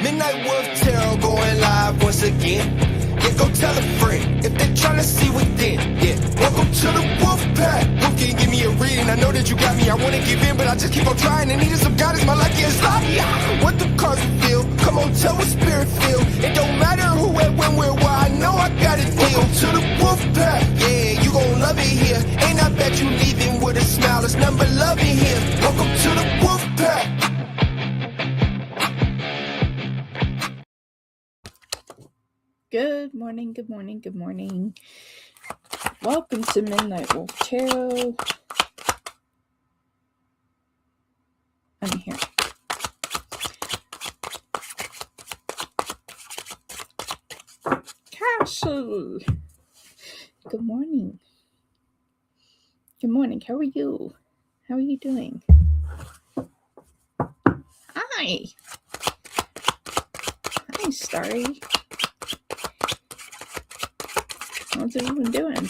Midnight Wolf Tarot going live once again. Yeah, go tell a friend if they're trying to see within. Yeah, welcome to the Wolf Pack. Who can give me a reading? I know that you got me. I want to give in, but I just keep on trying. And needing some guidance. My luck is like, yeah. What the cards reveal? Come on, tell what spirit feel. It don't matter who, where, when, where, why. I know I got a deal. Welcome to the Wolf Pack. Yeah, you gon' love it here. Ain't I bet you leaving with a smile. There's nothing but love in here. Welcome to the Wolf Pack. Good morning, good morning, good morning. Welcome to Midnight Wolf Tarot. I'm here. Castle. Good morning. Good morning. How are you? How are you doing? Hi. Hi, Starry. What's everyone doing?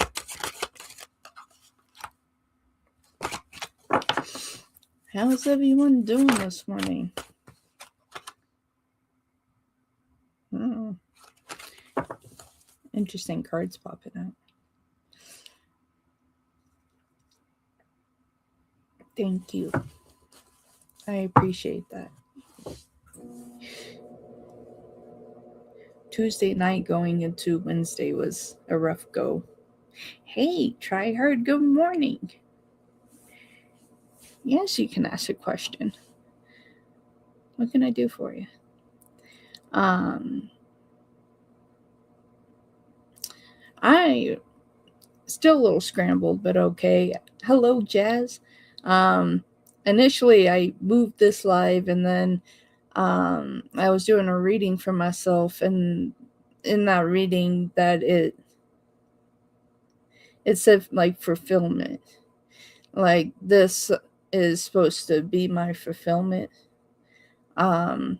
How's everyone doing this morning? Oh. Interesting cards popping out. Thank you. I appreciate that. Tuesday night going into Wednesday was a rough go. Hey, try hard, good morning. Yes, you can ask a question. What can I do for you? I still a little scrambled, but okay. Hello, Jazz. Initially I moved this live and then I was doing a reading for myself, and in that reading that it said like fulfillment. Like this is supposed to be my fulfillment. So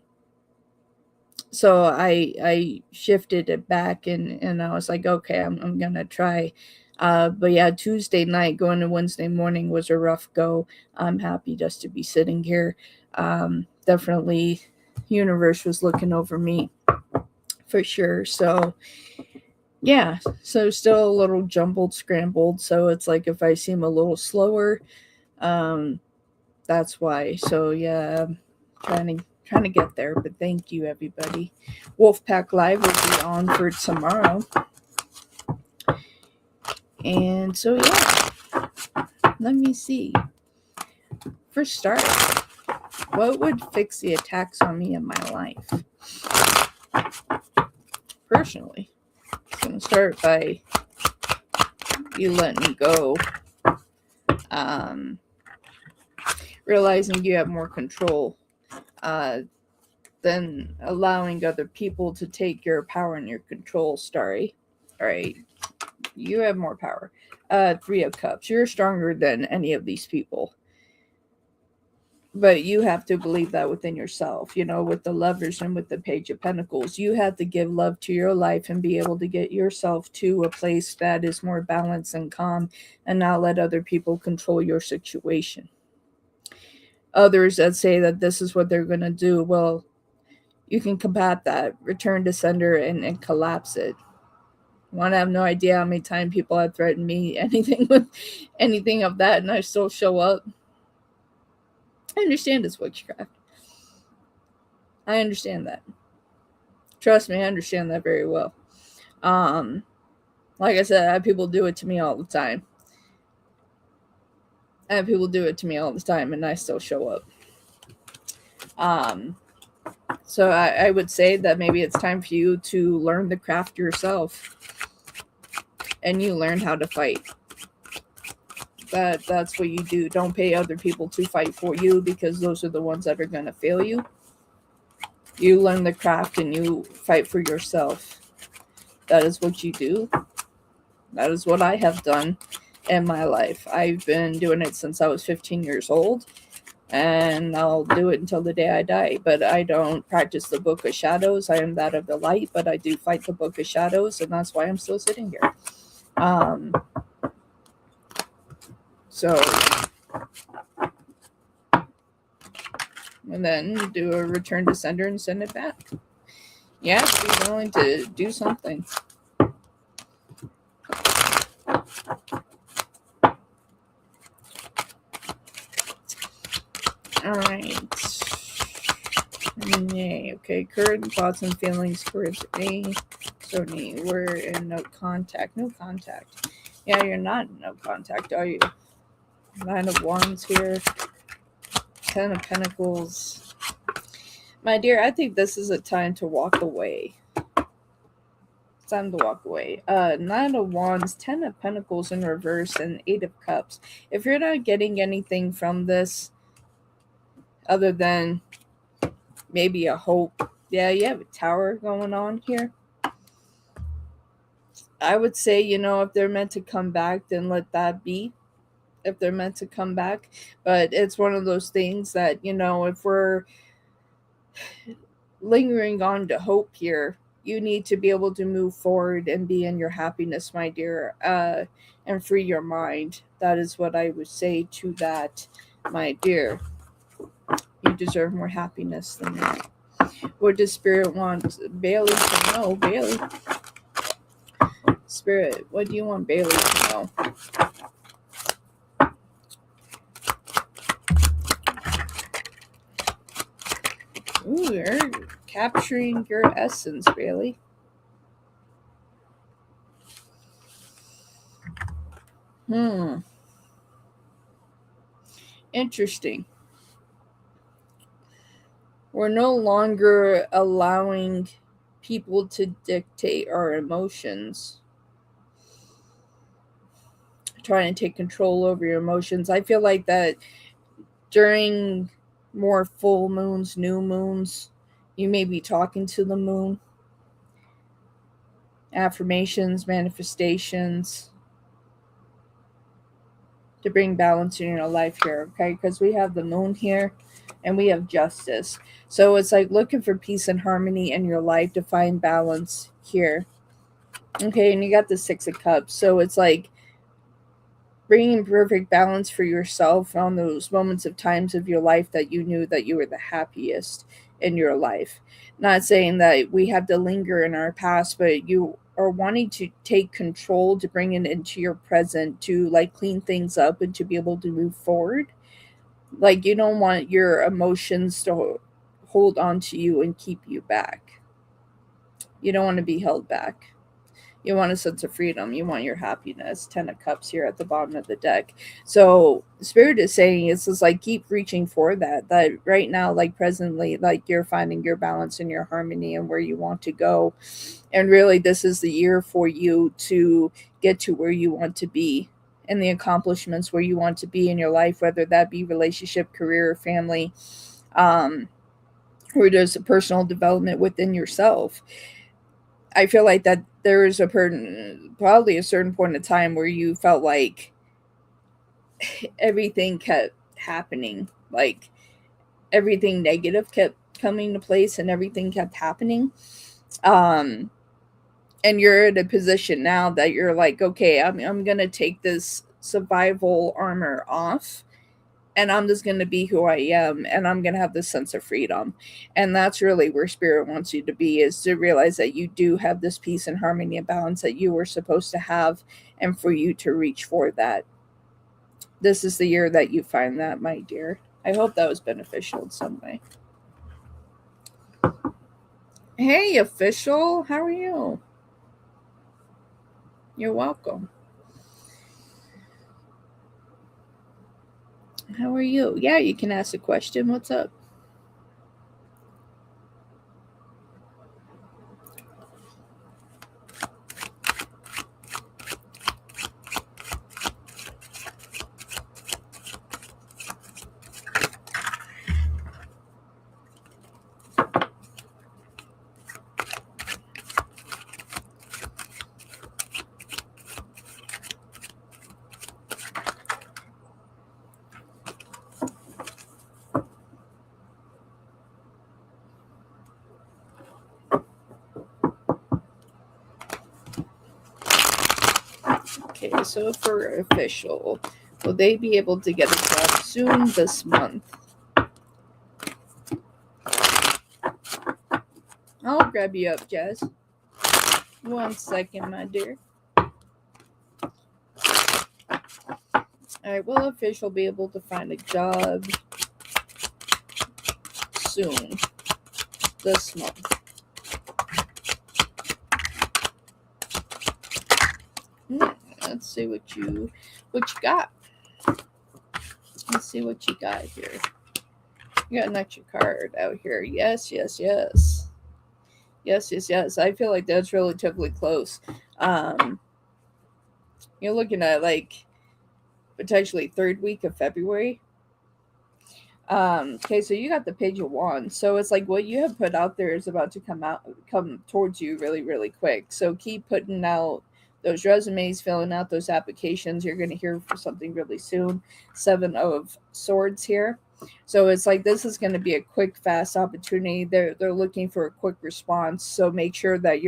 I shifted it back and I was like, okay, I'm gonna try. But yeah, Tuesday night going to Wednesday morning was a rough go. I'm happy just to be sitting here. Definitely universe was looking over me for sure. So yeah, so still a little jumbled, scrambled. So it's like if I seem a little slower, that's why. So yeah, I'm trying to get there, but thank you everybody. Wolfpack Live will be on for tomorrow. And so yeah, let me see. For start, what would fix the attacks on me in my life? Personally, I'm going to start by you letting go. Realizing you have more control than allowing other people to take your power and your control, Starry. All right, you have more power. 3 of Cups. You're stronger than any of these people. But you have to believe that within yourself. You know, with the Lovers and with the Page of Pentacles, you have to give love to your life and be able to get yourself to a place that is more balanced and calm and not let other people control your situation. Others that say that this is what they're going to do, well, you can combat that, return to sender and collapse it. I have no idea how many times people have threatened me, anything of that, and I still show up. I understand it's witchcraft. I understand that. Trust me, I understand that very well. Like I said, I have people do it to me all the time. And I still show up. So I would say that maybe it's time for you to learn the craft yourself. And you learn how to fight. That's what you do. Don't pay other people to fight for you, because those are the ones that are going to fail you. You learn the craft and you fight for yourself. That is what you do. That is what I have done in my life. I've been doing it since I was 15 years old, and I'll do it until the day I die. But I don't practice the Book of Shadows. I am that of the light, but I do fight the Book of Shadows, and that's why I'm still sitting here. So, and then do a return to sender and send it back. You have to be willing to do something. Alright. Yay. Okay. Current thoughts and feelings towards me. So we're in no contact. No contact. Yeah, you're not in no contact, are you? 9 of Wands here. 10 of Pentacles. My dear, I think this is a time to walk away. It's time to walk away. 9 of Wands, 10 of Pentacles in reverse, and 8 of Cups. If you're not getting anything from this other than maybe a hope, yeah, you have a Tower going on here. I would say, if they're meant to come back, then let that be. If they're meant to come back. But it's one of those things that, if we're lingering on to hope here, you need to be able to move forward and be in your happiness, my dear, and free your mind. That is what I would say to that, my dear. You deserve more happiness than that. What does Spirit want Bailey to know? Bailey. Spirit, what do you want Bailey to know? Ooh, you're capturing your essence, Bailey. Interesting. We're no longer allowing people to dictate our emotions. Trying to take control over your emotions. I feel like that during more full moons, new moons, you may be talking to the moon. Affirmations, manifestations to bring balance in your life here, okay? Because we have the moon here and we have justice. So it's like looking for peace and harmony in your life to find balance here. Okay, and you got the 6 of Cups. So it's like bringing perfect balance for yourself on those moments of times of your life that you knew that you were the happiest in your life. Not saying that we have to linger in our past, but you are wanting to take control to bring it into your present, to like clean things up and to be able to move forward. Like you don't want your emotions to hold on to you and keep you back. You don't want to be held back. You want a sense of freedom. You want your happiness. 10 of Cups here at the bottom of the deck. So Spirit is saying it's just like keep reaching for that. That right now, like presently, like you're finding your balance and your harmony and where you want to go. And really, this is the year for you to get to where you want to be and the accomplishments where you want to be in your life, whether that be relationship, career, family, or there's a personal development within yourself. I feel like that there is probably a certain point in time where you felt like everything kept happening, like everything negative kept coming to place and everything kept happening. And you're in a position now that you're like, okay, I'm gonna take this survival armor off and I'm just going to be who I am and I'm going to have this sense of freedom. And that's really where Spirit wants you to be, is to realize that you do have this peace and harmony and balance that you were supposed to have, and for you to reach for that. This is the year that you find that, my dear. I hope that was beneficial in some way. Hey, official, how are you? You're welcome. How are you? Yeah, you can ask a question. What's up? Okay, so for official, will they be able to get a job soon this month? I'll grab you up, Jazz. 1 second, my dear. Alright, will a official be able to find a job soon? This month. Let's see what you got. Let's see what you got here. You got an extra card out here. Yes. I feel like that's relatively close. You're looking at like potentially 3rd week of February. Okay, so you got the Page of Wands. So it's like what you have put out there is about to come towards you really, really quick. So keep putting out those resumes, filling out those applications. You're going to hear for something really soon. 7 of Swords here. So it's like this is going to be a quick, fast opportunity. They're looking for a quick response. So make sure that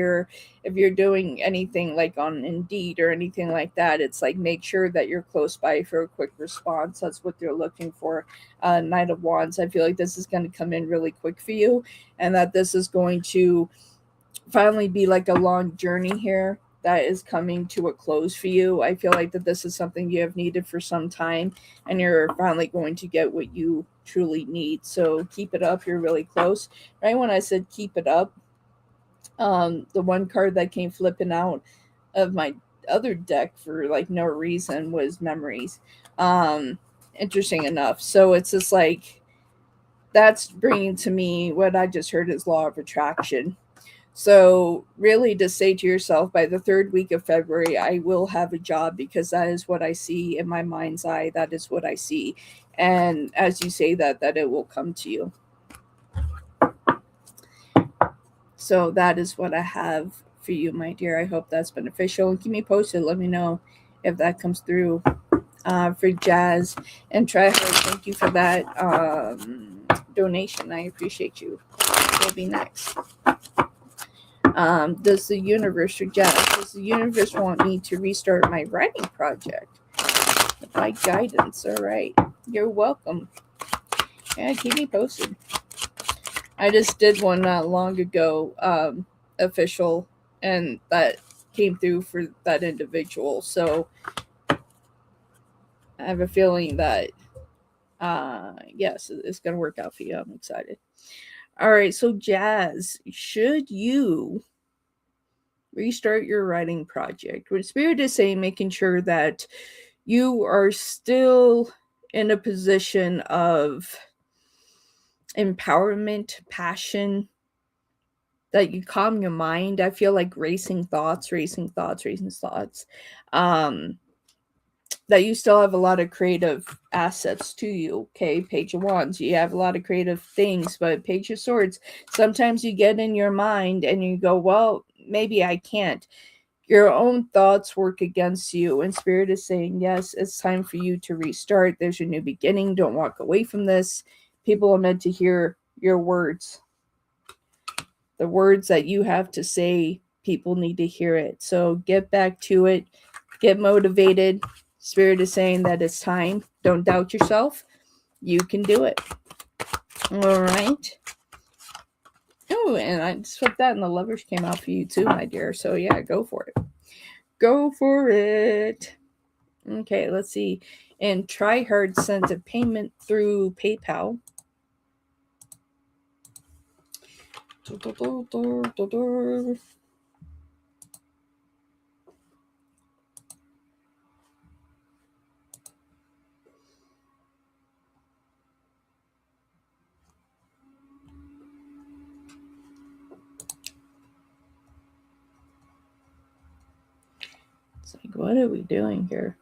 if you're doing anything like on Indeed or anything like that, it's like make sure that you're close by for a quick response. That's what they're looking for. Knight of Wands. I feel like this is going to come in really quick for you, and that this is going to finally be like a long journey here that is coming to a close for you. I feel like that this is something you have needed for some time, and you're finally going to get what you truly need. So keep it up. You're really close. Right when I said keep it up, the one card that came flipping out of my other deck for like no reason was Memories. Interesting enough. So it's just like that's bringing to me what I just heard is law of attraction. So really to say to yourself, by the 3rd week of February, I will have a job, because that is what I see in my mind's eye. That is what I see. And as you say that it will come to you. So that is what I have for you, my dear. I hope that's beneficial. Keep me posted. Let me know if that comes through. For Jazz and Trevor, thank you for that donation. I appreciate you. We'll be next. Does the universe want me to restart my writing project? By guidance. All right. You're welcome. Yeah, keep me posted. I just did one not long ago, official, and that came through for that individual. So I have a feeling that, yes, it's going to work out for you. I'm excited. All right. So Jazz, should you restart your writing project? What Spirit is saying, making sure that you are still in a position of empowerment, passion, that you calm your mind. I feel like racing thoughts, that you still have a lot of creative assets to you. Okay, Page of Wands, you have a lot of creative things, but Page of Swords, sometimes you get in your mind and you go, well, maybe I can't. Your own thoughts work against you, and Spirit is saying, yes, it's time for you to restart. There's your new beginning. Don't walk away from this. People are meant to hear your words. The words that you have to say, people need to hear it. So get back to it. Get motivated. Spirit is saying that it's time. Don't doubt yourself. You can do it. All right. Oh, and I just flipped that, and the Lovers came out for you too, my dear. So yeah, go for it. Go for it. Okay, let's see. And TryHard sent a payment through PayPal. It's like, what are we doing here?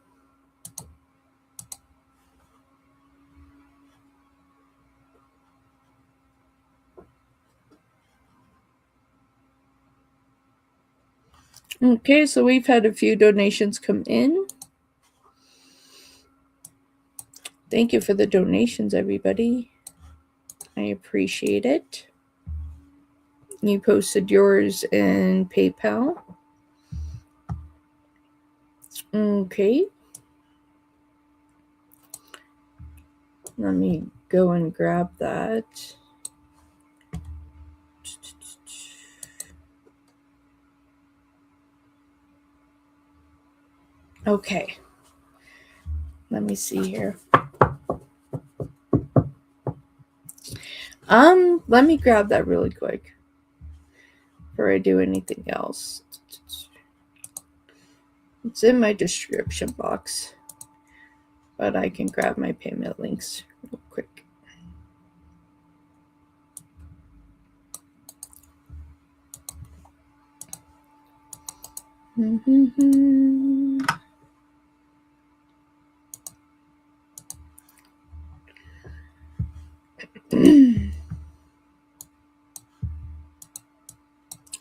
Okay, so we've had a few donations come in. Thank you for the donations, everybody. I appreciate it. You posted yours in PayPal. Okay. Let me go and grab that. Okay. Let me see here. Let me grab that really quick before I do anything else. It's in my description box, but I can grab my payment links real quick.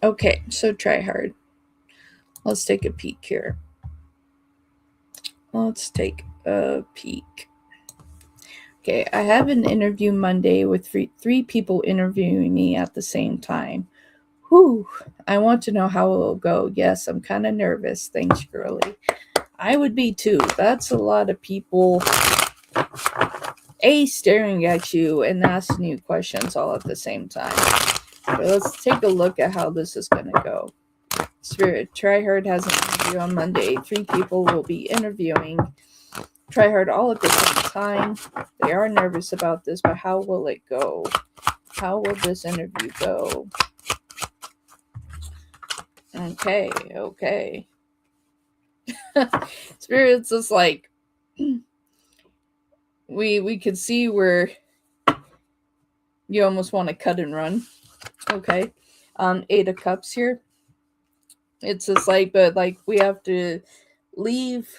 Okay, so try hard. Let's take a peek here. Let's take a peek. Okay, I have an interview Monday with three people interviewing me at the same time. Whew, I want to know how it will go. Yes, I'm kind of nervous. Thanks, girly. I would be too. That's a lot of people staring at you and asking you questions all at the same time. But let's take a look at how this is going to go. Spirit, Tryhard has an interview on Monday. 3 people will be interviewing Tryhard all at the same time. They are nervous about this, but how will it go? How will this interview go? Okay. Spirit's just like we could see where you almost want to cut and run. Okay. 8 of Cups here. It's just like, but like we have to leave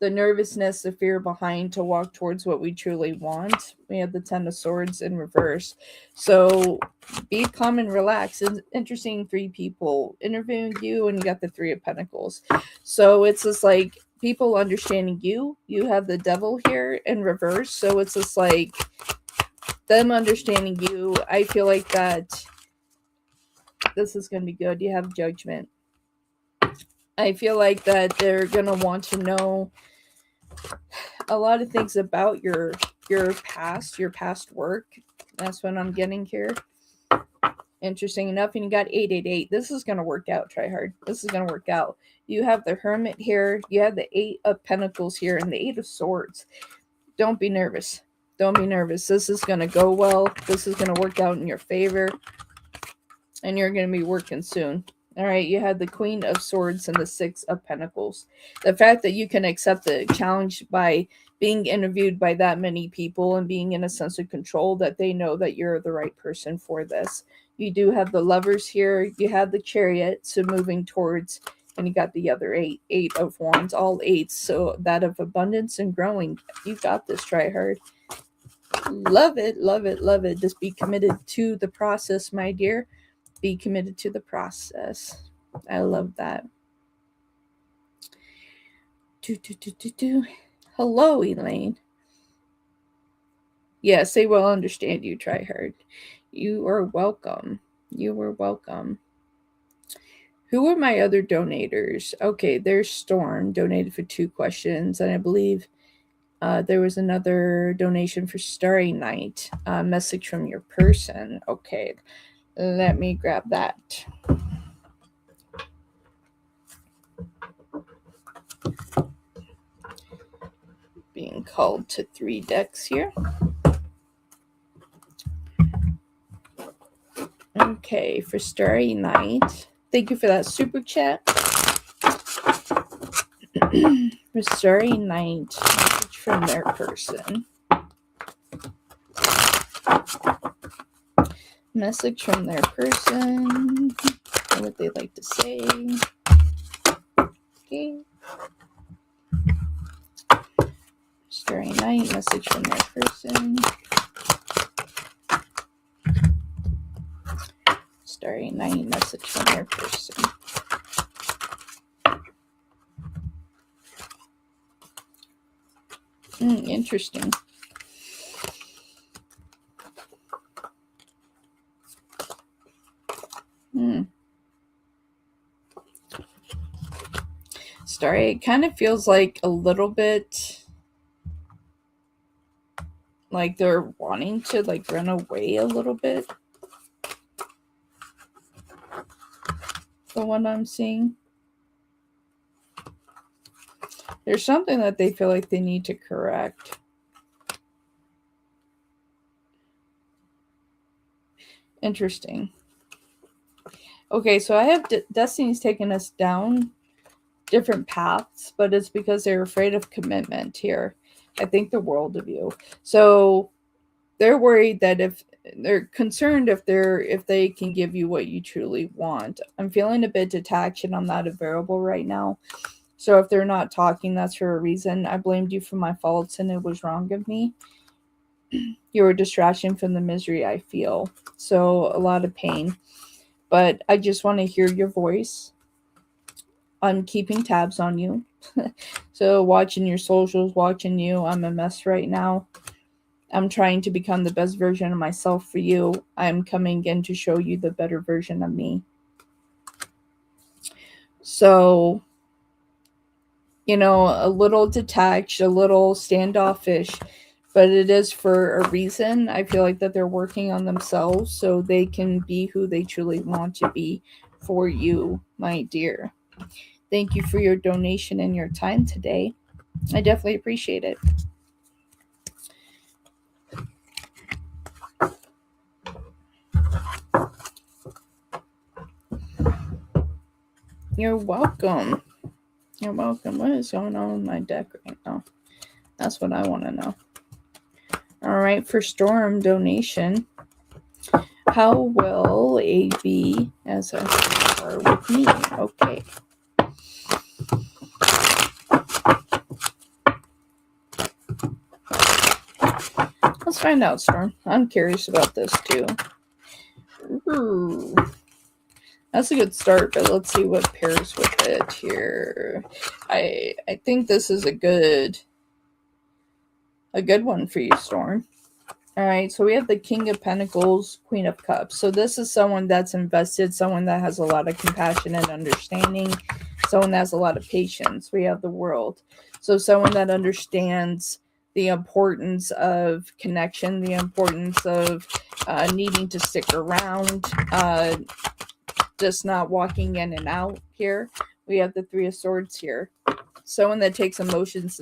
the nervousness, the fear behind to walk towards what we truly want. We have the 10 of Swords in reverse. So be calm and relax. It's interesting, 3 people interviewing you, and you got the 3 of Pentacles. So it's just like people understanding you. You have the Devil here in reverse. So it's just like them understanding you. I feel like that this is going to be good. You have Judgment. I feel like that they're going to want to know a lot of things about your past work. That's what I'm getting here. Interesting enough, and you got 888. This is going to work out, Tryhard. This is going to work out. You have the Hermit here. You have the 8 of Pentacles here and the 8 of Swords. Don't be nervous. Don't be nervous. This is going to go well. This is going to work out in your favor. And you're going to be working soon. All right, you had the Queen of Swords and the 6 of Pentacles. The fact that you can accept the challenge by being interviewed by that many people and being in a sense of control, that they know that you're the right person for this. You do have the Lovers here. You have the Chariot, so moving towards, and you got the other 8 of Wands, all 8s. So that of abundance and growing. You got this, Tryhard. Love it, love it, love it. Just be committed to the process, my dear. Be committed to the process. I love that. Hello, Elaine. Yes, they will understand you, Tryhard. You are welcome. You are welcome. Who are my other donators? Okay, there's Storm, donated for 2 questions, and I believe there was another donation for Starry Night. Message from your person. Okay, let me grab that. Being called to 3 decks here. Okay, for Starry Night. Thank you for that super chat. For Starry Night, message from their person. Message from their person. What they'd like to say. Okay. Starry Night, message from their person. Starry Night, message from their person. Interesting. Starry, it kind of feels like a little bit like they're wanting to like run away a little bit. The one I'm seeing. There's something that they feel like they need to correct. Interesting. Okay, so I have Destiny's taken us down different paths, but it's because they're afraid of commitment here. I think the world of you. So they're worried that if they're concerned if they can give you what you truly want. I'm feeling a bit detached and I'm not available right now. So if they're not talking, that's for a reason. I blamed you for my faults and it was wrong of me. You're a distraction from the misery I feel. So a lot of pain. But I just want to hear your voice. I'm keeping tabs on you. So watching your socials, watching you. I'm a mess right now. I'm trying to become the best version of myself for you. I'm coming in to show you the better version of me. So, a little detached, a little standoffish, but it is for a reason. I feel like that they're working on themselves so they can be who they truly want to be for you, my dear. Thank you for your donation and your time today. I definitely appreciate it. You're welcome. You're welcome. What is going on with my deck right now? That's what I want to know. All right, for Storm donation. How will a be as a star with me? Okay. Let's find out, Storm. I'm curious about this too. Ooh. That's a good start, but let's see what pairs with it here. I think this is a good one for you, Storm. All right, so we have the King of Pentacles, Queen of Cups. So this is someone that's invested, someone that has a lot of compassion and understanding, someone that has a lot of patience. We have the World. So someone that understands the importance of connection, the importance of needing to stick around, just not walking in and out here. We have the Three of Swords here. Someone that takes emotions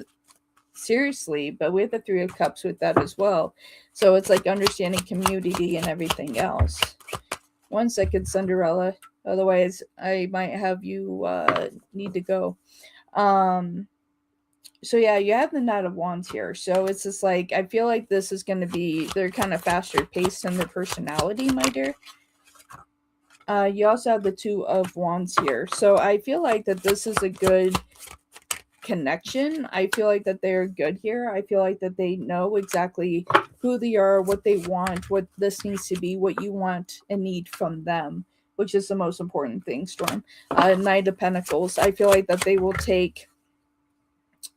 seriously, but we have the Three of Cups with that as well. So it's like understanding community and everything else. 1 second, Cinderella. Otherwise, I might have you need to go. So yeah, you have the Knight of Wands here. So it's just like, I feel like this is going to be, they're kind of faster paced in their personality, my dear. You also have the Two of Wands here. So I feel like that this is a good connection. I feel like that they're good here. I feel like that they know exactly who they are, what they want, what this needs to be, what you want and need from them, which is the most important thing, Storm. Knight of Pentacles. I feel like that they will take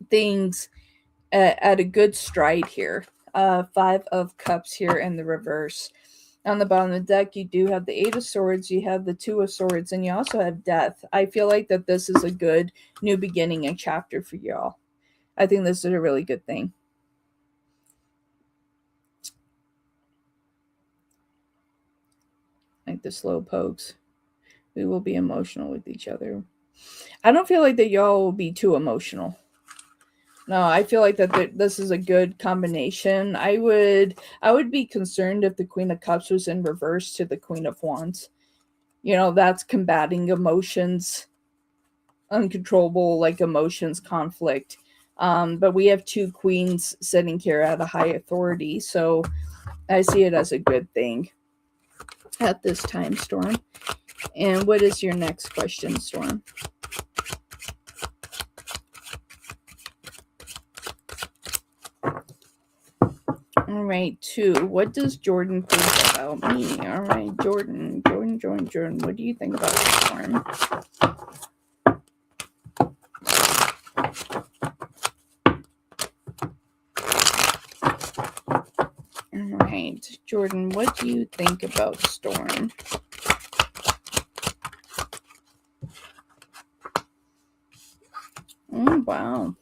things at a good stride here. Five of Cups here in the reverse. On the bottom of the deck, you do have the Eight of Swords, you have the Two of Swords, and you also have Death. I feel like that this is a good new beginning and chapter for y'all. I think this is a really good thing. Like the slow pokes. We will be emotional with each other. I don't feel like that y'all will be too emotional. No, I feel like that this is a good combination. I would be concerned if the Queen of Cups was in reverse to the Queen of Wands. That's combating emotions, uncontrollable like emotions, conflict. But we have two queens sitting here at a high authority, so I see it as a good thing at this time, Storm. And what is your next question, Storm? All right, 2. What does Jordan think about me? All right, Jordan. What do you think about this, Storm? All right, Jordan, what do you think about Storm? Oh, wow.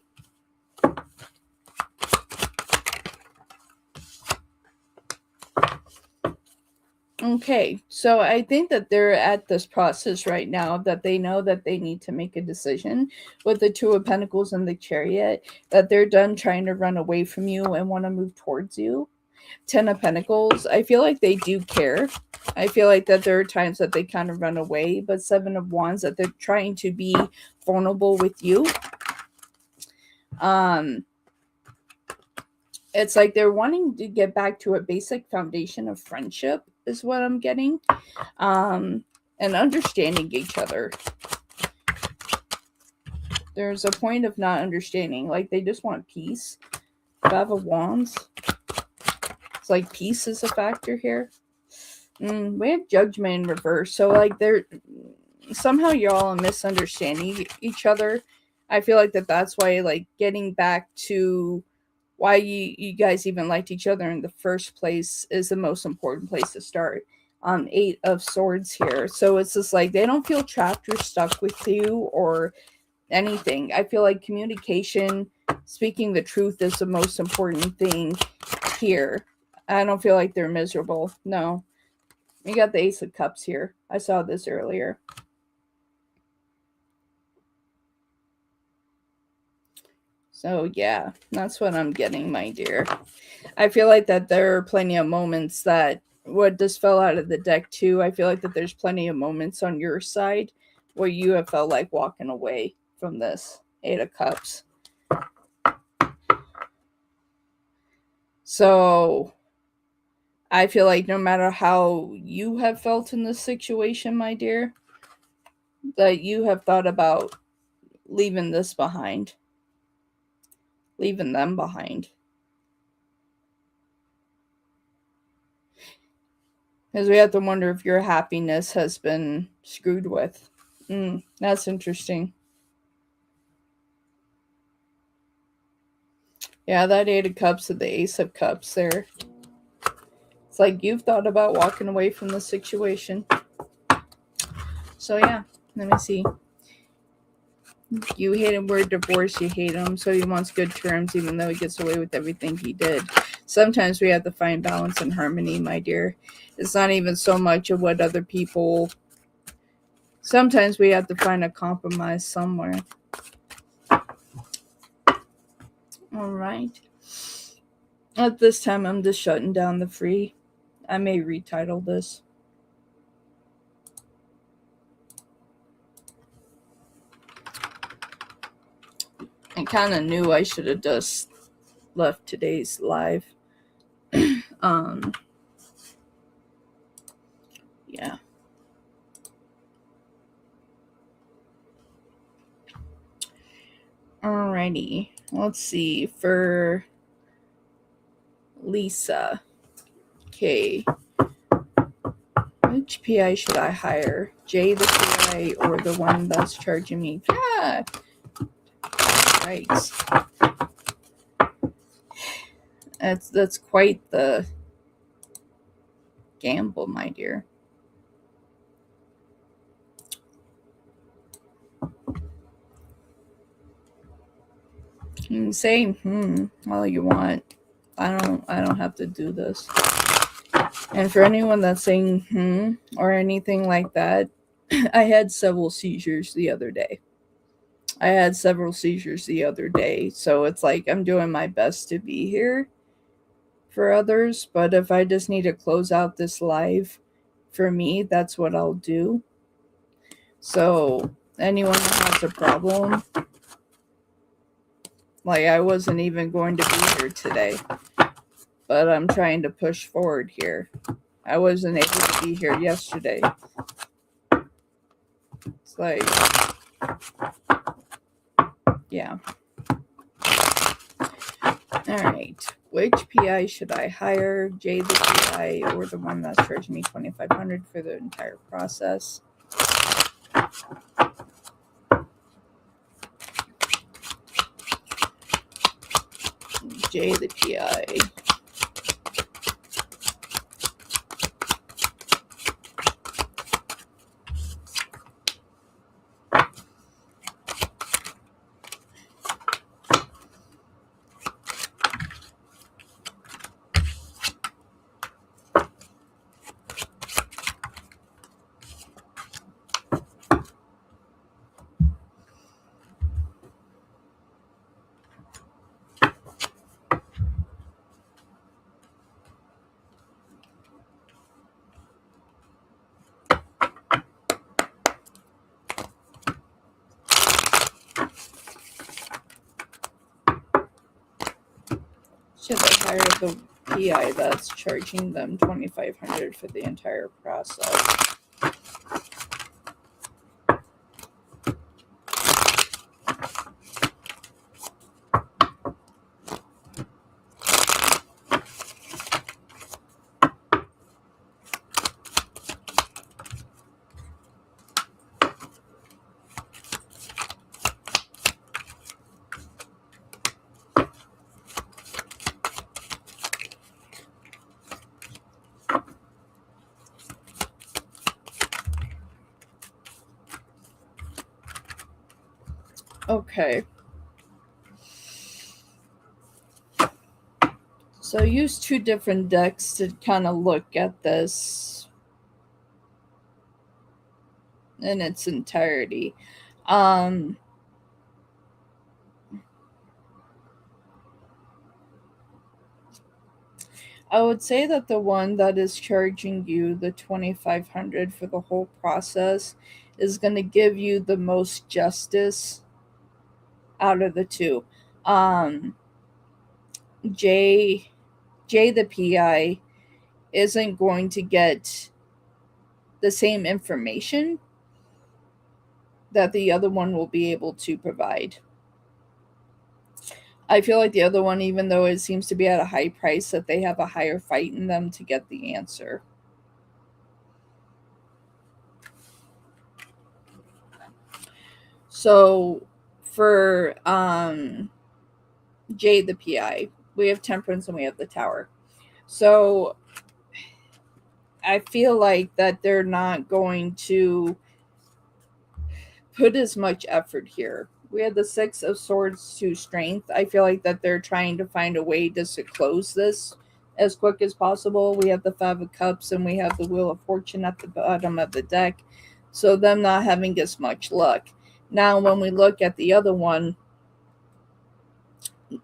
Okay, so I think that they're at this process right now that they know that they need to make a decision with the Two of Pentacles and the Chariot, that they're done trying to run away from you and want to move towards you. Ten of Pentacles, I feel like they do care. I feel like that there are times that they kind of run away, but Seven of Wands, that they're trying to be vulnerable with you. It's like they're wanting to get back to a basic foundation of friendship is what I'm getting. And understanding each other. There's a point of not understanding. Like, they just want peace. Five of Wands. It's like peace is a factor here. We have Judgment in reverse. So, like, they're somehow you're all misunderstanding each other. I feel like that's why, like, getting back to why you guys even liked each other in the first place is the most important place to start. 8 of Swords here. So it's just like they don't feel trapped or stuck with you or anything. I feel like communication, speaking the truth is the most important thing here. I don't feel like they're miserable. No. We got the Ace of Cups here. I saw this earlier. So yeah, that's what I'm getting, my dear. I feel like that there are plenty of moments that what just fell out of the deck too. I feel like that there's plenty of moments on your side where you have felt like walking away from this 8 of Cups. So I feel like no matter how you have felt in this situation, my dear, that you have thought about leaving this behind. Leaving them behind. Because we have to wonder if your happiness has been screwed with. That's interesting. Yeah, that 8 of Cups and the Ace of Cups there. It's like you've thought about walking away from the situation. So yeah, let me see. You hate him, we're divorced, you hate him, so he wants good terms even though he gets away with everything he did. Sometimes we have to find balance and harmony, my dear. It's not even so much of what other people... Sometimes we have to find a compromise somewhere. Alright. At this time, I'm just shutting down the free. I may retitle this. I kind of knew I should have just left today's live. Yeah. Alrighty. Let's see. For Lisa. Okay. Which PI should I hire? Jay the PI or the one that's charging me? Ah! Right. That's quite the gamble, my dear. You can say all you want. I don't have to do this. And for anyone that's saying or anything like that, I had several seizures the other day. So it's like I'm doing my best to be here for others, but if I just need to close out this live for me, that's what I'll do. So anyone that has a problem, like I wasn't even going to be here today, but I'm trying to push forward here. I wasn't able to be here yesterday. It's like, yeah. Alright. Which PI should I hire? Jay the PI or the one that's charging me $2,500 for the entire process? Jay the PI. Should they hire the PI that's charging them $2,500 for the entire process? Okay. So I use two different decks to kind of look at this in its entirety. Um, I would say that the one that is charging you the 2,500 for the whole process is going to give you the most justice out of the two. Um, Jay the PI isn't going to get the same information that the other one will be able to provide. I feel like the other one, even though it seems to be at a high price, that they have a higher fight in them to get the answer. So for Jay the PI, we have Temperance and we have the Tower. So I feel like that they're not going to put as much effort here. We had the Six of Swords to Strength. I feel like that they're trying to find a way just to close this as quick as possible. We have the Five of Cups and we have the Wheel of Fortune at the bottom of the deck. So them not having as much luck. Now when we look at the other one,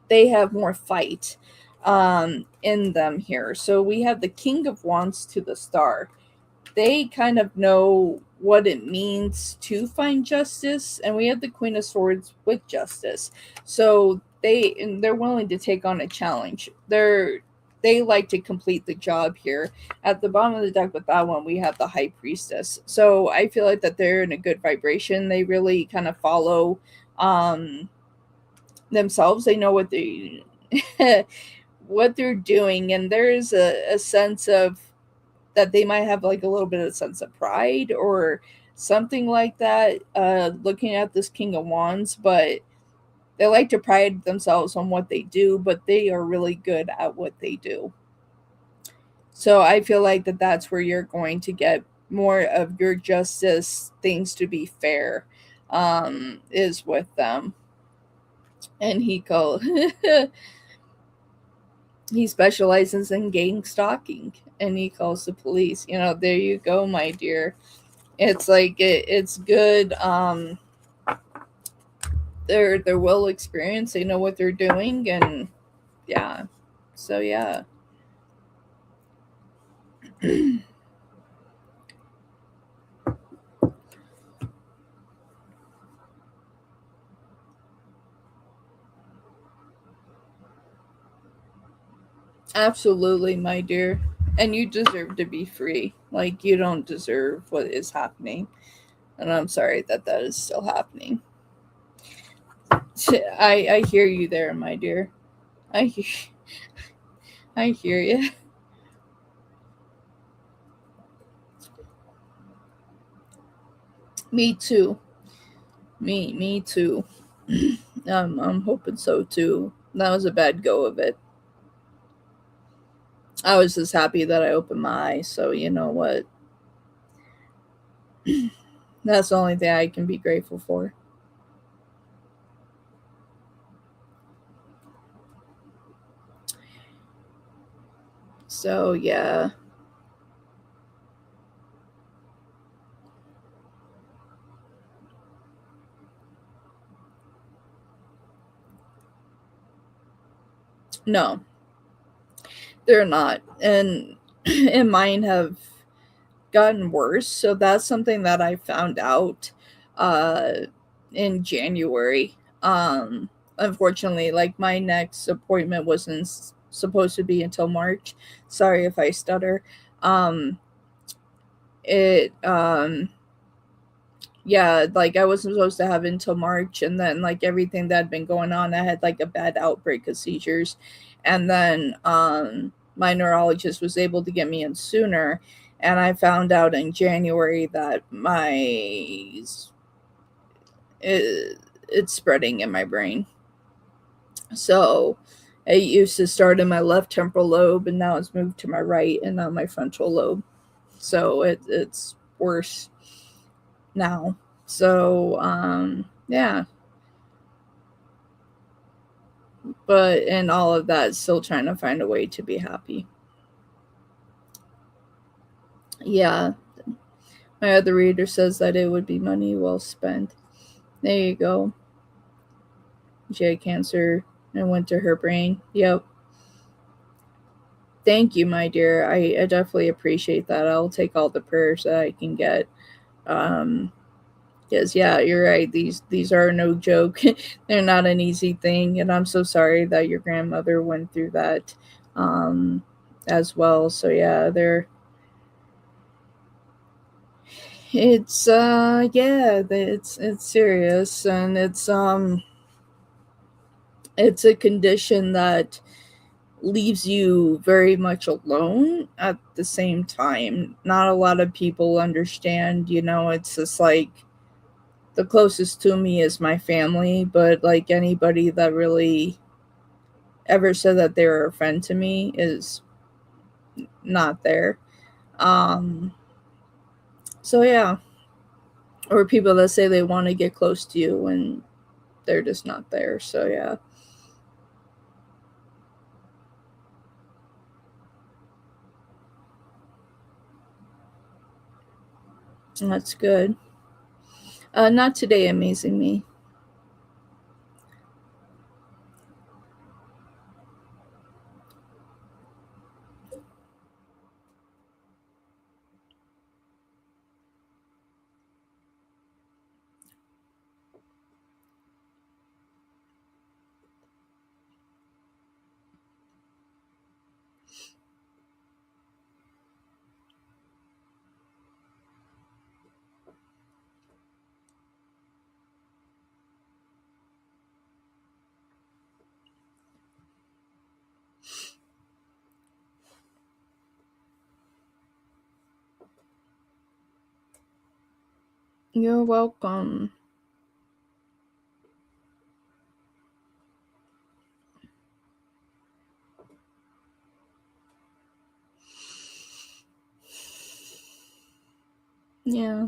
they have more fight in them here. So we have the King of Wands to the Star. They kind of know what it means to find justice, and we have the Queen of Swords with justice. So they're willing to take on a challenge. They like to complete the job here. At the bottom of the deck with that one, we have the High Priestess. So I feel like that they're in a good vibration. They really kind of follow themselves. They know what they what they're doing, and there's a sense of that they might have like a little bit of a sense of pride or something like that, looking at this King of Wands, but they like to pride themselves on what they do, but they are really good at what they do. So I feel like that's where you're going to get more of your justice, things to be fair, is with them. And he specializes in gang stalking, and he calls the police. There you go, my dear. It's like it's good. They're well experienced. They know what they're doing, and yeah. So yeah. Absolutely, my dear. And you deserve to be free. Like, you don't deserve what is happening. And I'm sorry that is still happening. I hear you there, my dear. I hear you. Me too. Me too. I'm hoping so too. That was a bad go of it. I was just happy that I opened my eyes, so you know what? That's the only thing I can be grateful for. So yeah. No, they're not. And mine have gotten worse. So that's something that I found out in January. Unfortunately, like my next appointment was in supposed to be until March. Sorry if I stutter. Um, it yeah, like I wasn't supposed to have it until March, and then like everything that had been going on, I had like a bad outbreak of seizures, and then my neurologist was able to get me in sooner, and I found out in January that it's spreading in my brain. So it used to start in my left temporal lobe, and now it's moved to my right and now my frontal lobe. So it's worse now. So yeah, but in all of that, still trying to find a way to be happy. Yeah, my other reader says that it would be money well spent. There you go. She had cancer and went to her brain. Yep. Thank you, my dear. I definitely appreciate that. I'll take all the prayers that I can get. Um, Because yeah, you're right. These are no joke. They're not an easy thing, and I'm so sorry that your grandmother went through that um, as well. So yeah, it's serious, and it's a condition that leaves you very much alone at the same time. Not a lot of people understand. It's just like the closest to me is my family, but like anybody that really ever said that they were a friend to me is not there. Um, so yeah, or people that say they want to get close to you and they're just not there. So yeah, that's good. Not today, amazing me. You're welcome. Yeah.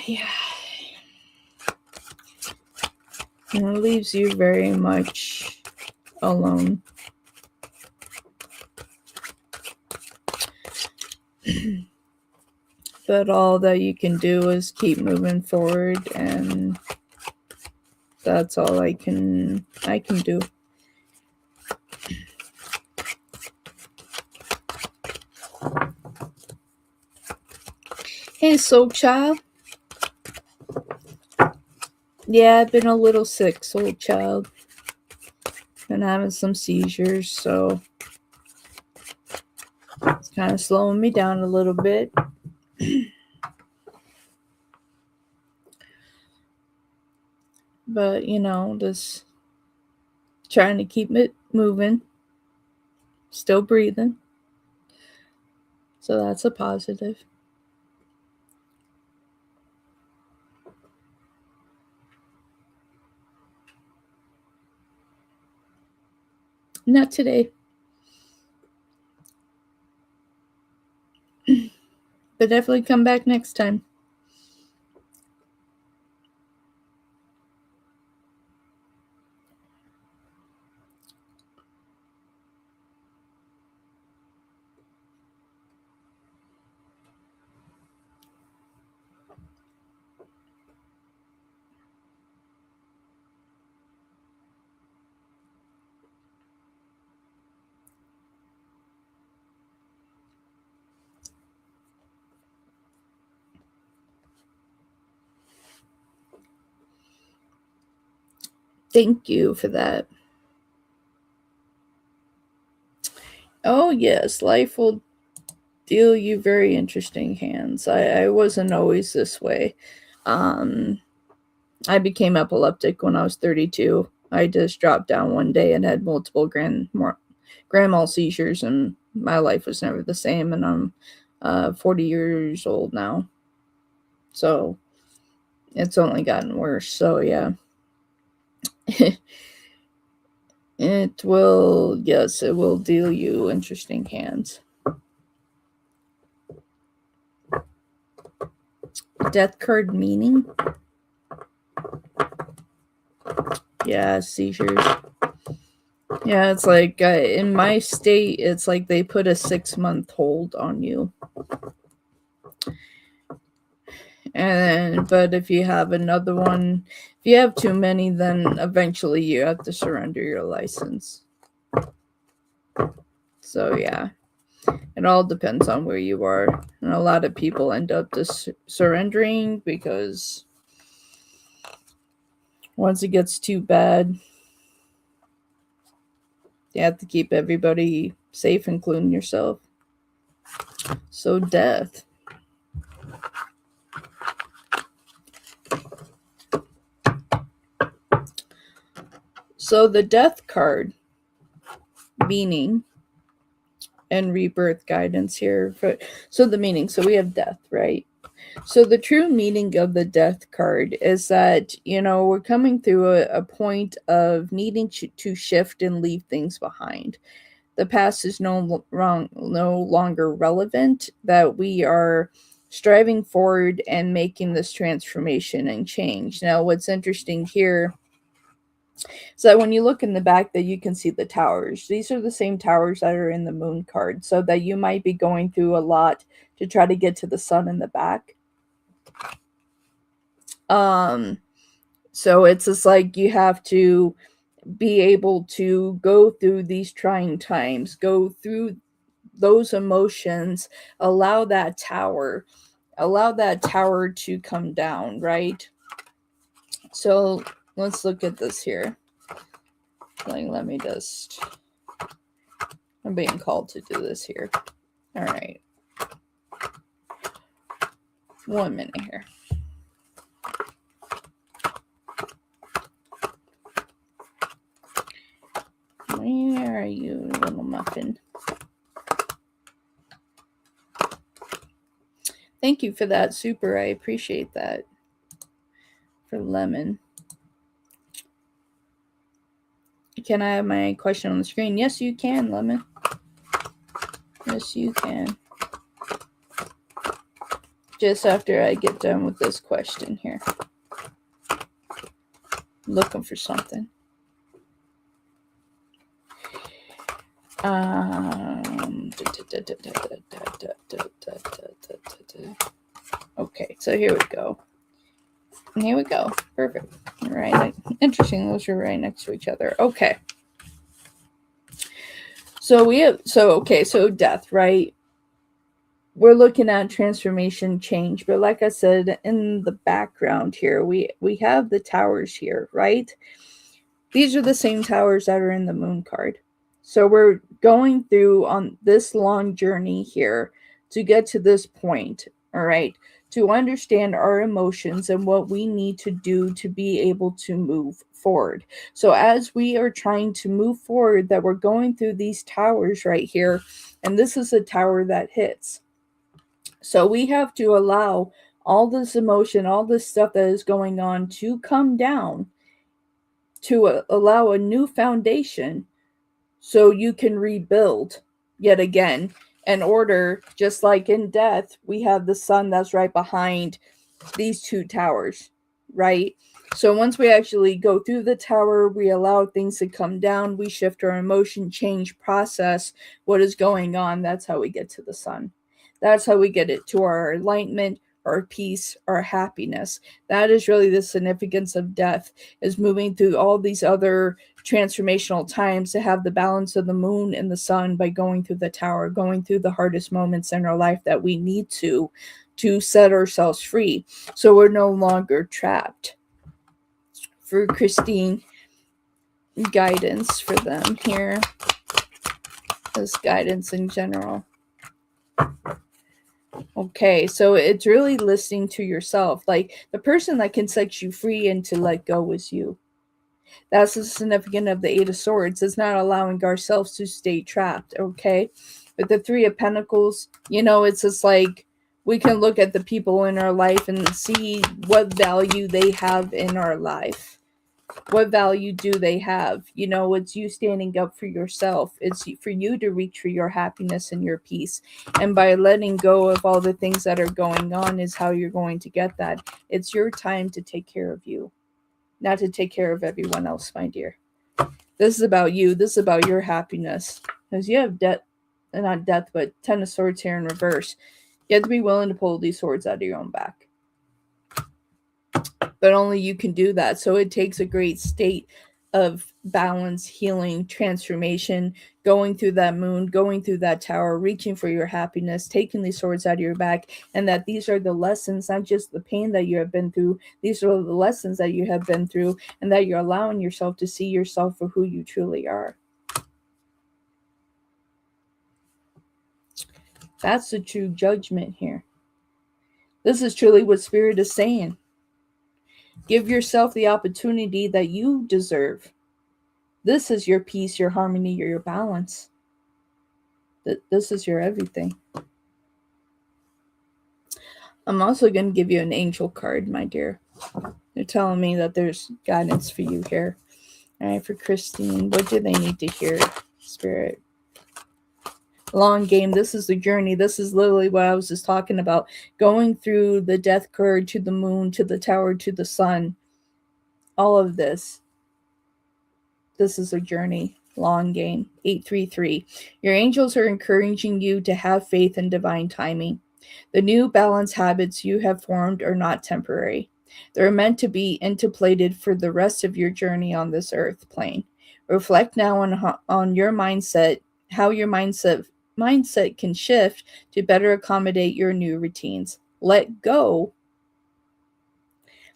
Yeah. It leaves you very much alone. But all that you can do is keep moving forward, and that's all I can do. Hey, soul child. Yeah, I've been a little sick, soul child. Been having some seizures, so it's kind of slowing me down a little bit. But just trying to keep it moving, still breathing. So that's a positive. Not today, but definitely come back next time. Thank you for that. Oh, yes, life will deal you very interesting hands. I wasn't always this way. I became epileptic when I was 32. I just dropped down one day and had multiple grand mal seizures, and my life was never the same. And I'm 40 years old now, so it's only gotten worse. So yeah, it will. Yes, it will deal you interesting hands. Death card meaning? Yeah, seizures. Yeah, it's like in my state, it's like they put a 6-month hold on you. But if you have another one, if you have too many, then eventually you have to surrender your license. So yeah, it all depends on where you are. And a lot of people end up just surrendering because once it gets too bad, you have to keep everybody safe, including yourself. So death. So the death card, meaning and rebirth guidance here. So the meaning, so we have death, right? So the true meaning of the death card is that, we're coming through a point of needing to shift and leave things behind. The past is no longer relevant, that we are striving forward and making this transformation and change. Now, what's interesting here, so when you look in the back, that you can see the towers. These are the same towers that are in the moon card, so that you might be going through a lot to try to get to the sun in the back. So it's just like you have to be able to go through these trying times, go through those emotions, allow that tower to come down, right? So let's look at this here. Let me just, I'm being called to do this here. All right. 1 minute here. Where are you, little muffin? Thank you for that, Super. I appreciate that. For lemon. Can I have my question on the screen? Yes, you can, Lemon. Yes, you can. Just after I get done with this question here. Looking for something. Okay, so here we go. Here we go. Perfect. All right. Interesting. Those are right next to each other. Okay. So death, right? We're looking at transformation, change, but like I said, in the background here, we have the towers here, right? These are the same towers that are in the moon card. So we're going through on this long journey here to get to this point, all right, to understand our emotions and what we need to do to be able to move forward. So as we are trying to move forward, that we're going through these towers right here, and this is a tower that hits. So we have to allow all this emotion, all this stuff that is going on to come down, to allow a new foundation so you can rebuild yet again. In order, just like in death, we have the sun that's right behind these two towers, right? So once we actually go through the tower, we allow things to come down, we shift our emotion, change, process what is going on. That's how we get to the sun. That's how we get it to our enlightenment, our peace, our happiness. That is really the significance of death, is moving through all these other transformational times to have the balance of the moon and the sun by going through the tower, going through the hardest moments in our life that we need to set ourselves free, so we're no longer trapped. For Christine, guidance for them here. This guidance in general. Okay, so it's really listening to yourself. Like, the person that can set you free and to let go is you. That's the significance of the Eight of Swords. It's not allowing ourselves to stay trapped, okay? With the Three of Pentacles, it's just like we can look at the people in our life and see what value they have in our life. What value do they have? It's you standing up for yourself. It's for you to reach for your happiness and your peace. And by letting go of all the things that are going on is how you're going to get that. It's your time to take care of you, not to take care of everyone else, my dear. This is about you. This is about your happiness. Because you have not death, but Ten of Swords here in reverse. You have to be willing to pull these swords out of your own back. But only you can do that. So it takes a great state of balance, healing, transformation, going through that moon, going through that tower, reaching for your happiness, taking these swords out of your back, and that these are the lessons, not just the pain that you have been through. These are the lessons that you have been through, and that you're allowing yourself to see yourself for who you truly are. That's the true judgment here. This is truly what Spirit is saying. Give yourself the opportunity that you deserve. This is your peace, your harmony, your balance. This is your everything. I'm also going to give you an angel card, my dear. They're telling me that there's guidance for you here. All right, for Christine, what do they need to hear, Spirit? Long game. This is the journey. This is literally what I was just talking about. Going through the death card to the moon, to the tower, to the sun. All of this. This is a journey. Long game. 833. Your angels are encouraging you to have faith in divine timing. The new balanced habits you have formed are not temporary. They're meant to be interplated for the rest of your journey on this earth plane. Reflect now on your mindset, how your mindset can shift to better accommodate your new routines. Let go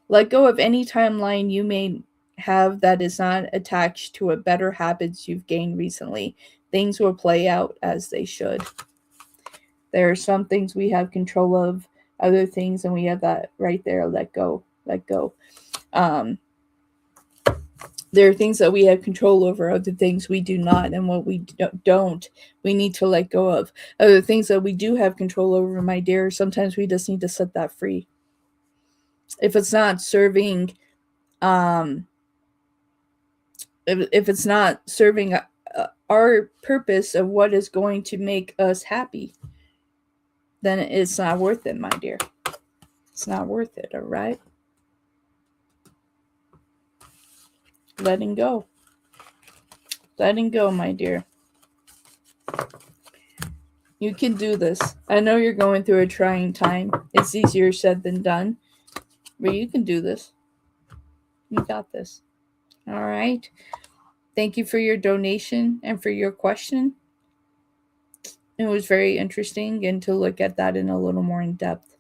of any timeline you may have that is not attached to a better habits you've gained recently. Things will play out as they should. There are some things we have control of, other things, and we have that right there. Let go. There are things that we have control over, other things we do not, and what we don't, we need to let go of. Other things that we do have control over, my dear, sometimes we just need to set that free. If it's not serving, if it's not serving our purpose of what is going to make us happy, then it's not worth it, my dear. It's not worth it, all right? Letting go. Letting go, my dear. You can do this. I know you're going through a trying time. It's easier said than done. But you can do this. You got this. All right. Thank you for your donation and for your question. It was very interesting, and to look at that in a little more in depth.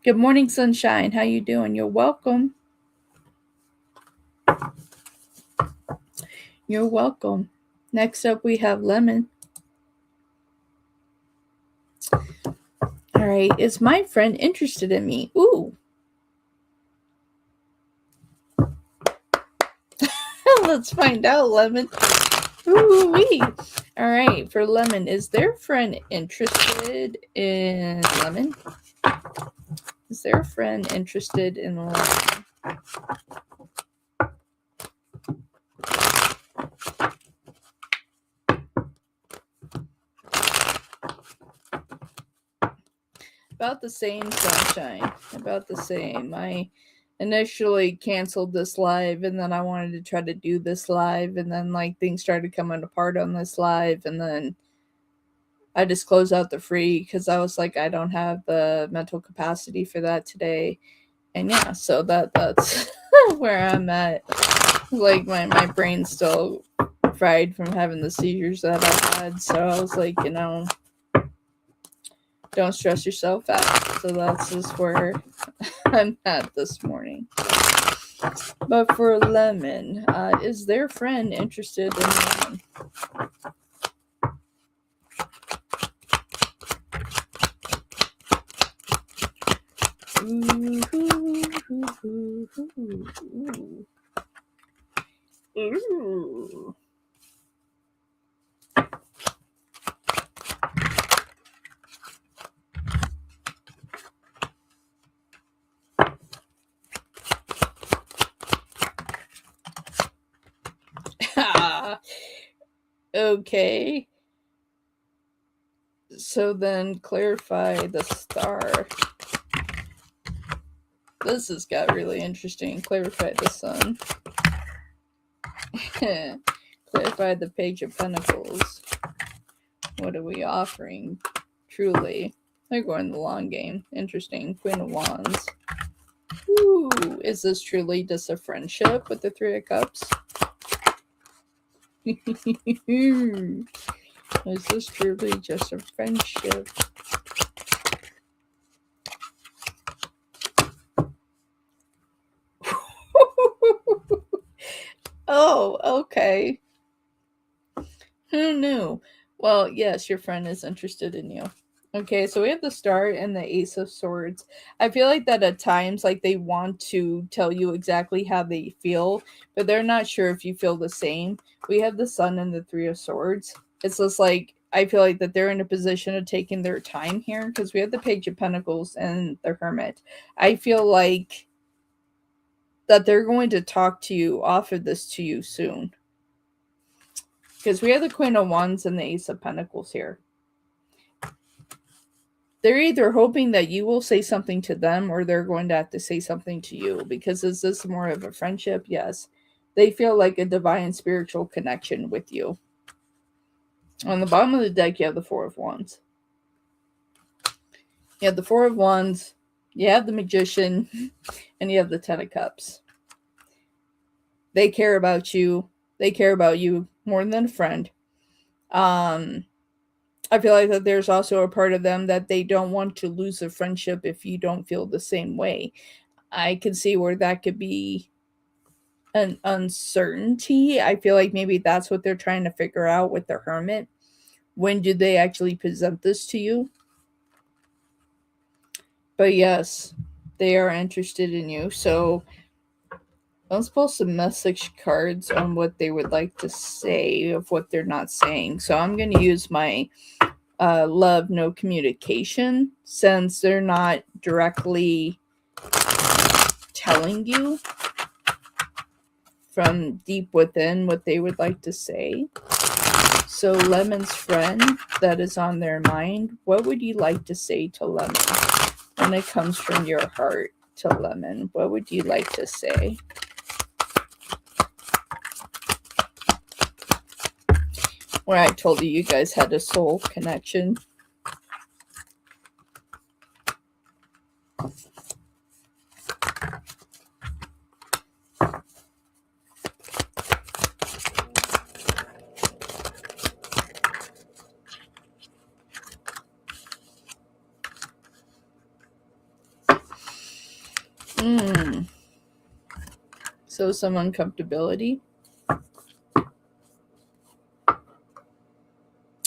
Good morning, Sunshine. How you doing? You're welcome. You're welcome. Next up, we have Lemon. All right. Is my friend interested in me? Ooh. Let's find out, Lemon. Ooh-wee. All right. For Lemon, is their friend interested in Lemon? Is their friend interested in Lemon? About the same, Sunshine. About the same. I initially canceled this live, and then I wanted to try to do this live, and then things started coming apart on this live, and then I just closed out the free because I was like, I don't have the mental capacity for that today. And yeah, so that's where I'm at. My brain's still fried from having the seizures that I've had. So I was like, don't stress yourself out. So that's just where I'm at this morning. But for Lemon, is their friend interested in Lemon? Ooh. Okay. So then clarify the star. This has got really interesting. Clarify the sun. Clarify the Page of Pentacles. What are we offering? Truly. They're going the long game. Interesting. Queen of Wands. Ooh, is this truly just a friendship with the Three of Cups? Is this truly just a friendship? Oh, okay. Who knew? Well, yes, your friend is interested in you. Okay, so we have the Star and the Ace of Swords. I feel like that at times, like they want to tell you exactly how they feel, but they're not sure if you feel the same. We have the Sun and the Three of Swords. It's just like, I feel like that they're in a position of taking their time here because we have the Page of Pentacles and the Hermit. I feel like that they're going to talk to you, offer this to you soon. Because we have the Queen of Wands and the Ace of Pentacles here. They're either hoping that you will say something to them or they're going to have to say something to you. Because is this more of a friendship? Yes. They feel like a divine spiritual connection with you. On the bottom of the deck, you have the Four of Wands. You have the Four of Wands, you have the Magician, and you have the Ten of Cups. They care about you. They care about you more than a friend. I feel like that there's also a part of them that they don't want to lose a friendship if you don't feel the same way. I can see where that could be an uncertainty. I feel like maybe that's what they're trying to figure out with the Hermit. When do they actually present this to you? But yes, they are interested in you. So let's pull some message cards on what they would like to say of what they're not saying. So I'm going to use my love, no communication, since they're not directly telling you from deep within what they would like to say. So Lemon's friend that is on their mind, what would you like to say to Lemon when it comes from your heart to Lemon? What would you like to say? Where I told you guys had a soul connection. So some uncomfortability.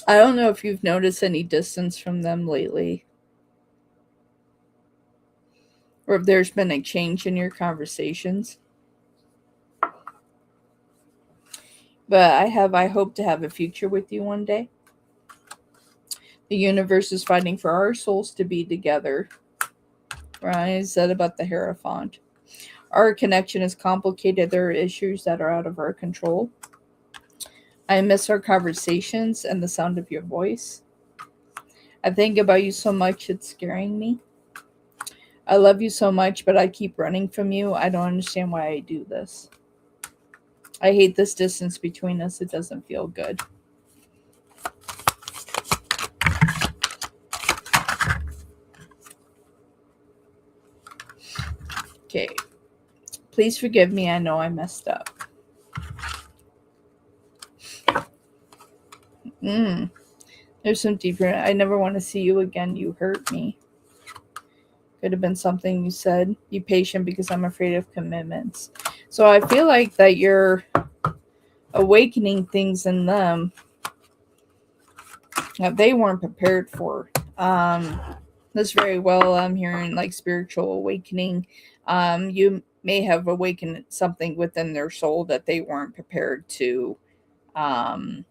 I don't know if you've noticed any distance from them lately. Or if there's been a change in your conversations. But I hope to have a future with you one day. The universe is fighting for our souls to be together. Right? I said about the Hierophant. Our connection is complicated. There are issues that are out of our control. I miss our conversations and the sound of your voice. I think about you so much, it's scaring me. I love you so much, but I keep running from you. I don't understand why I do this. I hate this distance between us. It doesn't feel good. Okay. Please forgive me. I know I messed up. There's some deeper. I never want to see you again. You hurt me. Could have been something you said. Be patient because I'm afraid of commitments. So I feel like that you're awakening things in them that they weren't prepared for. This very well, I'm hearing like spiritual awakening. You may have awakened something within their soul that they weren't prepared to um,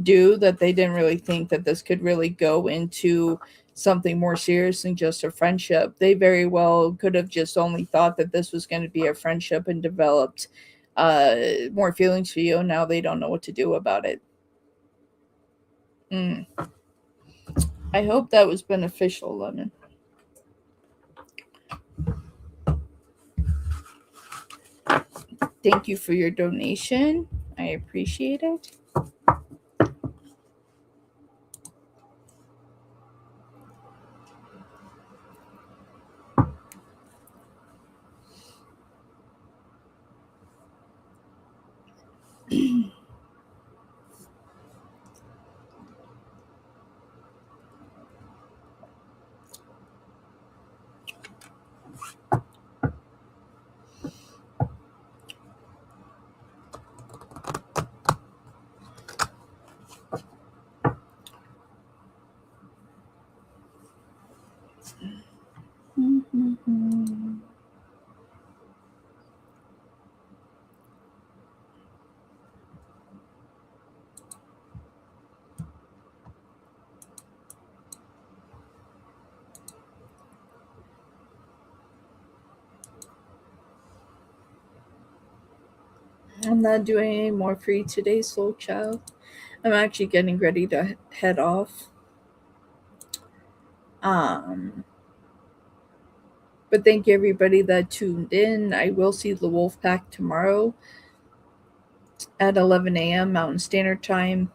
do, that they didn't really think that this could really go into something more serious than just a friendship. They very well could have just only thought that this was going to be a friendship and developed more feelings for you. Now they don't know what to do about it. Mm. I hope that was beneficial, Lemon. Thank you for your donation. I appreciate it. I'm not doing any more for you today, Soul Child. I'm actually getting ready to head off. But thank you everybody that tuned in. I will see the Wolf Pack tomorrow at 11 a.m. Mountain Standard Time.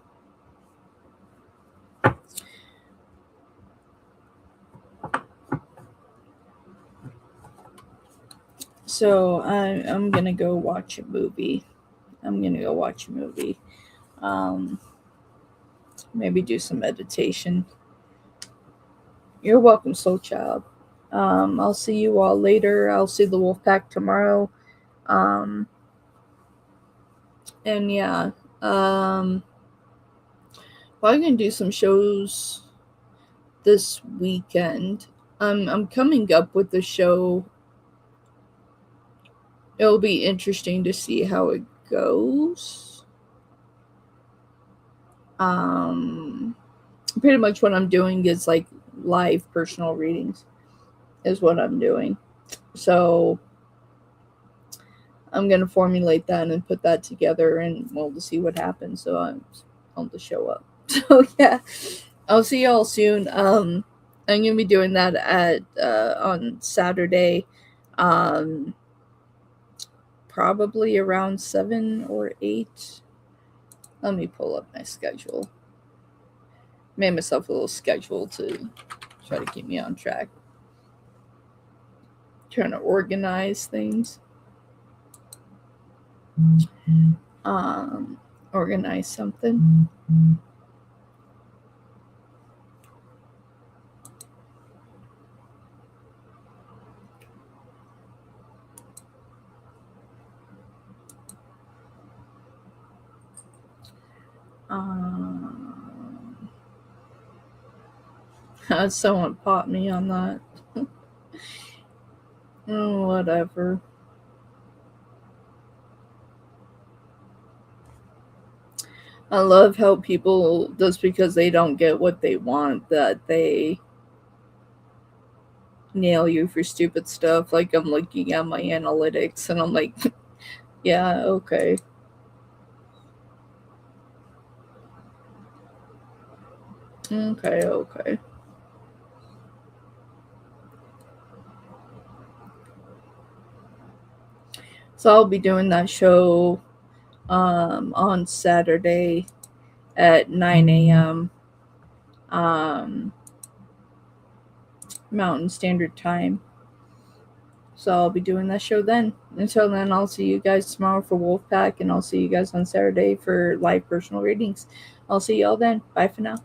So I'm gonna go watch a movie. Maybe do some meditation. You're welcome, Soul Child. I'll see you all later. I'll see the Wolf Pack tomorrow. And yeah, probably gonna do some shows this weekend. I'm coming up with the show. It'll be interesting to see how it goes. Pretty much what I'm doing is like live personal readings is what I'm doing. So I'm gonna formulate that and put that together, and we'll see what happens. So I'll just show up. So yeah, I'll see y'all soon. I'm gonna be doing that at on Saturday, probably around 7 or 8. Let me pull up my schedule. Made myself a little schedule to try to keep me on track. Trying to organize things. Organize something. Someone popped me on that. Oh, whatever. I love how people, just because they don't get what they want, that they nail you for stupid stuff. Like, I'm looking at my analytics and I'm like, yeah, okay. Okay. So I'll be doing that show on Saturday at 9 a.m. Mountain Standard Time. So I'll be doing that show then. Until then, I'll see you guys tomorrow for Wolfpack, and I'll see you guys on Saturday for live personal readings. I'll see y'all then. Bye for now.